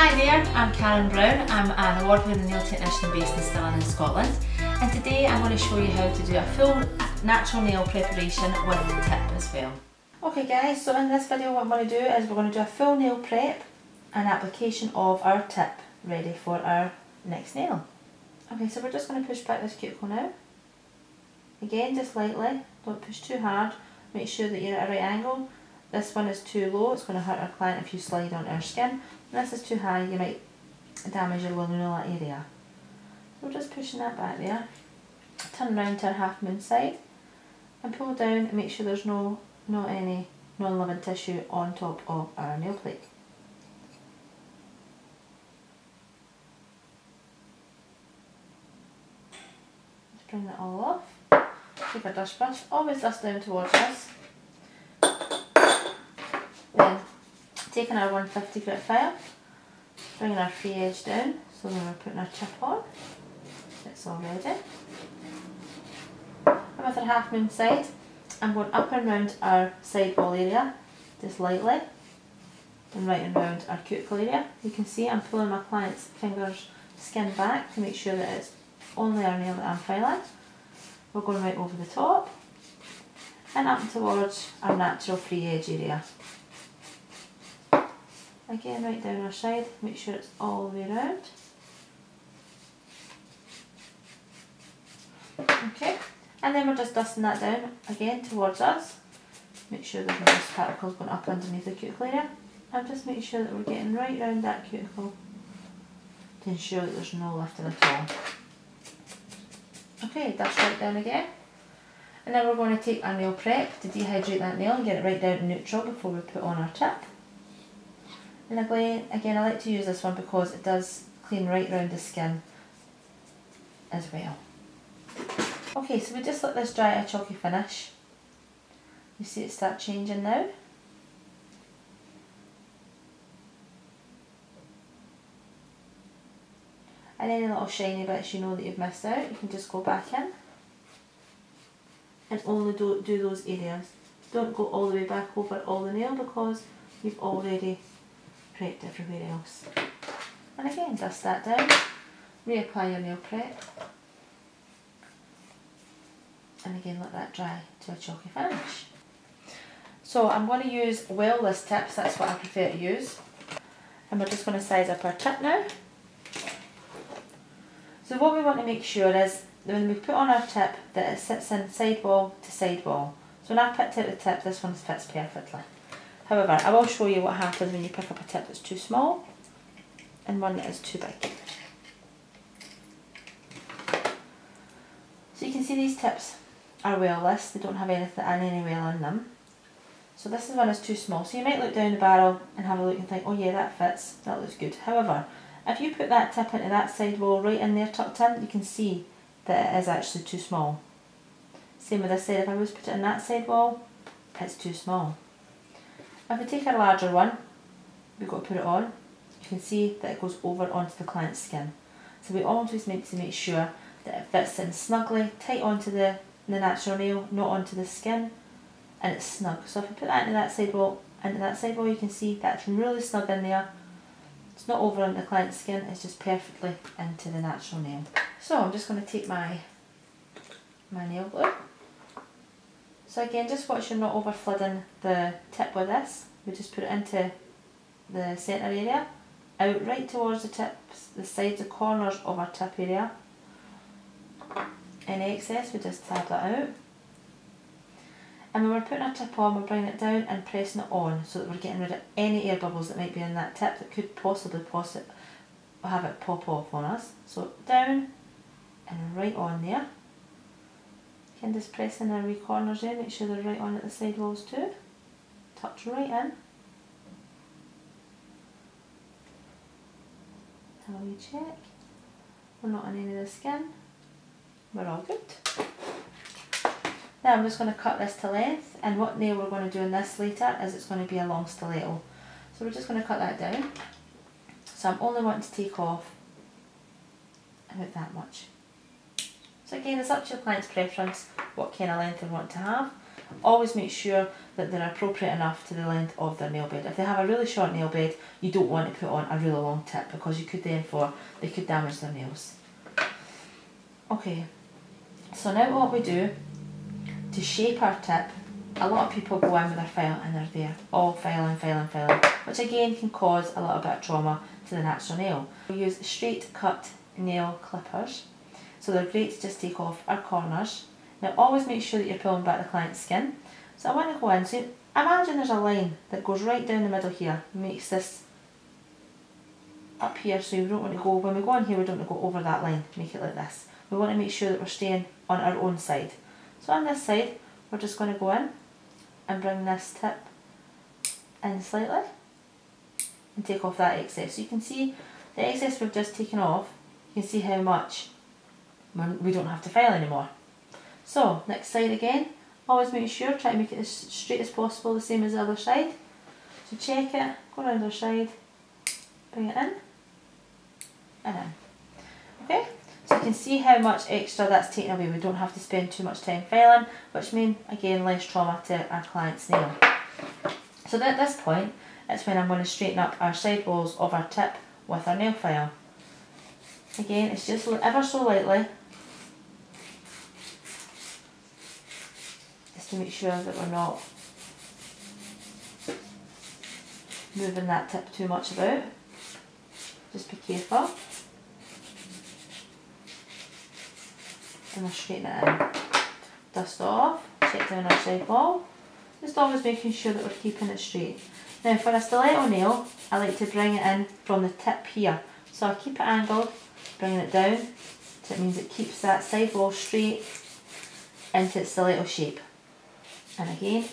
Hi there, I'm Karen Brown. I'm an award-winning nail technician based in Stirling in Scotland, and today I'm going to show you how to do a full natural nail preparation with the tip as well. Okay guys, so in this video what I'm going to do is we're going to do a full nail prep and application of our tip ready for our next nail. Okay, so we're just going to push back this cuticle now. Again, just lightly, don't push too hard, make sure that you're at a right angle. This one is too low, it's going to hurt our client if you slide on our skin. And this is too high, you might damage your lunula area. So we're just pushing that back there. Turn around to our half moon side and pull down and make sure there's not any non-living tissue on top of our nail plate. Just bring that all off. Take our dust brush, always dust down towards us. Then taking our 150 grit file, bringing our free edge down, so when we're putting our tip on, it's all ready. And with our half moon side, I'm going up and round our side wall area, just lightly, and right and round our cuticle area. You can see I'm pulling my client's fingers skin back to make sure that it's only our nail that I'm filing. We're going right over the top and up towards our natural free edge area. Again, right down our side, make sure it's all the way around. Okay, and then we're just dusting that down again towards us. Make sure there's no dust particles going up underneath the cuticle area, and just make sure that we're getting right round that cuticle to ensure that there's no lifting at all. Okay, dust right down again. And then we're going to take our nail prep to dehydrate that nail and get it right down to neutral before we put on our tip. And again, I like to use this one because it does clean right round the skin as well. Okay, so we just let this dry a chalky finish. You see it start changing now. And any little shiny bits you know that you've missed out, you can just go back in and only do those areas. Don't go all the way back over all the nail because you've already prepped everywhere else. And again, dust that down, reapply your nail prep, and again let that dry to a chalky finish. So I'm going to use well-less tips, that's what I prefer to use. And we're just going to size up our tip now. So what we want to make sure is that when we put on our tip that it sits in sidewall to sidewall. So when I picked out the tip, this one fits perfectly. However, I will show you what happens when you pick up a tip that's too small and one that is too big. So you can see these tips are well-less, they don't have any well in them. So this one is too small, so you might look down the barrel and have a look and think, oh yeah, that fits, that looks good. However, if you put that tip into that sidewall right in there tucked in, you can see that it is actually too small. Same with this side, if I was to put it in that sidewall, it's too small. If we take a larger one, we've got to put it on, you can see that it goes over onto the client's skin. So we always need to make sure that it fits in snugly, tight onto the natural nail, not onto the skin, and it's snug. So if I put that into that sidewall, you can see that's really snug in there. It's not over on the client's skin, it's just perfectly into the natural nail. So I'm just going to take my nail glue. So again, just watch you're not over flooding the tip with this. We just put it into the centre area, out right towards the tips, the sides, the corners of our tip area. Any excess, we just tab that out. And when we're putting our tip on, we're bringing it down and pressing it on so that we're getting rid of any air bubbles that might be in that tip that could possibly have it pop off on us. So down and right on there. You can just press in our wee corners there, make sure they're right on at the side walls too. Touch right in. Have a wee check. We're not on any of the skin. We're all good. Now I'm just going to cut this to length, and what nail we're going to do in this later is it's going to be a long stiletto. So we're just going to cut that down. So I'm only wanting to take off about that much. So again, it's up to your client's preference what kind of length they want to have. always make sure that they're appropriate enough to the length of their nail bed. If they have a really short nail bed, you don't want to put on a really long tip because you could they could damage their nails. Okay, so now what we do to shape our tip, a lot of people go in with their file and they're there, all filing, which again can cause a little bit of trauma to the natural nail. We use straight cut nail clippers, so they're great to just take off our corners. Now always make sure that you're pulling back the client's skin. So I want to go in, so imagine there's a line that goes right down the middle here, makes this up here, so we don't want to go, when we go in here we don't want to go over that line, make it like this. We want to make sure that we're staying on our own side. So on this side, we're just going to go in and bring this tip in slightly and take off that excess. So you can see the excess we've just taken off, you can see how much we don't have to file anymore. So next side again, always make sure, try to make it as straight as possible, the same as the other side. So check it, go around the other side, bring it in and in. Okay, so you can see how much extra that's taken away. We don't have to spend too much time filing, which means again less trauma to our client's nail. So at this point, it's when I'm going to straighten up our side walls of our tip with our nail file. Again, it's just ever so lightly, just to make sure that we're not moving that tip too much about. Just be careful. And we'll straighten it in. Dust off, check down our side wall. Just always making sure that we're keeping it straight. Now for a stiletto nail, I like to bring it in from the tip here. So I keep it angled, bringing it down, so it means it keeps that side wall straight into its stiletto shape. And again,